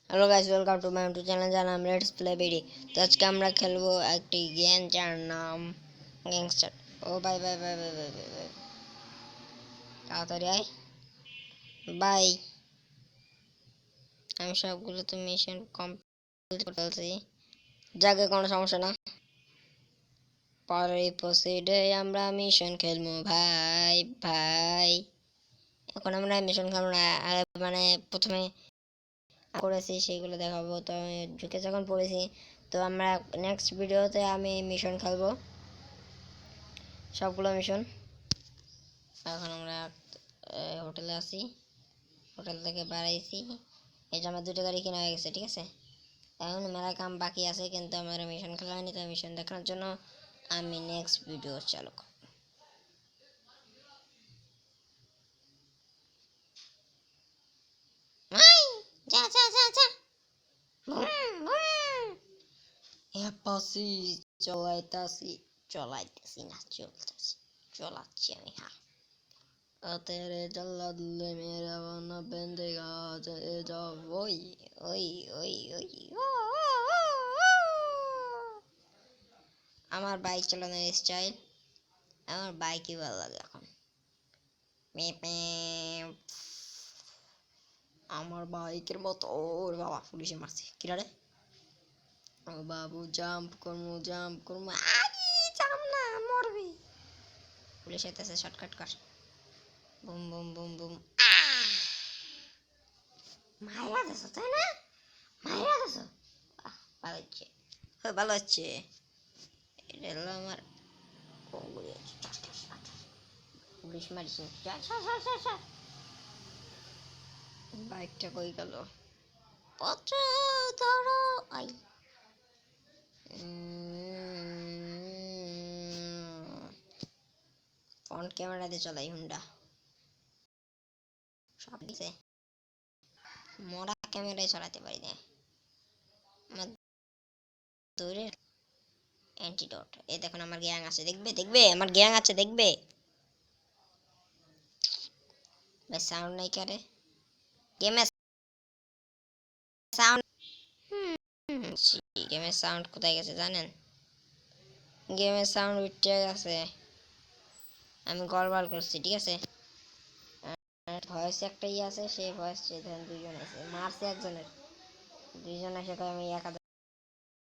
Hello guys, welcome to my YouTube channel, যার নাম let's play BD. তো আজকে আমরা খেলবো একটি গেম যার নাম গ্যাংস্টার। ও bye bye bye bye bye bye bye, তাড়াতাড়ি আয় বাই। আমি সবগুলো তো মিশন কমপ্লিট করে ফেলছি, যাকে কোনো সমস্যা না। পরে প্রসিডে আমরা মিশন খেলবো ভাই ভাই। এখন আমরা মিশন খেলবো না, মানে প্রথমে করেছি সেগুলো দেখাবো। তো আমি ঢুকে যখন পড়েছি, তো আমরা নেক্সট ভিডিওতে আমি মিশন খেলবো, সবগুলো মিশন। এখন আমরা হোটেলে আছি, হোটেল থেকে বাড়াইছি। এই যে আমার দুটো গাড়ি কেনা হয়ে গেছে, ঠিক আছে। এখন মেলা কাম বাকি আছে, কিন্তু আমার মিশন খেলা হয়নি। তো মিশন দেখানোর জন্য আমি নেক্সট ভিডিও চালু করব। যা যা যা যা, চলাইতাছি চলাইতেছি না, চলাচ্ছি আমি। হ্যাঁ, तेरे जल्लाद ले मेरा वाना बंदेगा जा ওই ওই ওই ওই আমার বাইক চালানোর স্টাইল, আমার বাইকই ভালো লাগে এখন। আমার বাইকের মতো। ওর বাবা, পুলিশে মারছে কিরা রে। ও বাবু, জাম্প করমু আরে জাম না, মরবি। পুলিশ আইতাছে, শর্টকাট কর। Boom boom boom boom. মাইরা দেছো তাই না, মাইরা দেছো। ভালো হচ্ছে, ভালো হচ্ছে। এটা হলো আমার পুলিশ মারিস। বাইকটা কই গেল? পত্র ধরো আই। ফ্রন্ট ক্যামেরা দিয়ে চলাই হুন্ডা, সব দিছে। মরা ক্যামেরায় চালাতে পারি না। আমার দূরের অ্যান্টিডোট। এই দেখুন আমার গ্যাং আছে, দেখবে দেখবে আমার গ্যাং আছে, দেখবে। ভাই সাউন্ড নাই কারে গেমে, সাউন্ড। গেমের সাউন্ড কোথায় গেছে জানেন? গেমের সাউন্ড উঠে গেছে, আমি গড়বড় করছি, ঠিক আছে। ভয়েস একটা আছে, সেই ভয়েস ধরেন দুইজন আছে, মারছে একজনের, দুইজন এসে আমি একা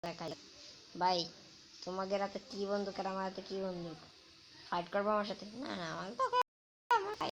দেখাই। ভাই তোমাদের হাতে কি বন্দুক আর আমার হাতে কি বন্দুক? ফাইট করবো আমার সাথে? না না, আমার তো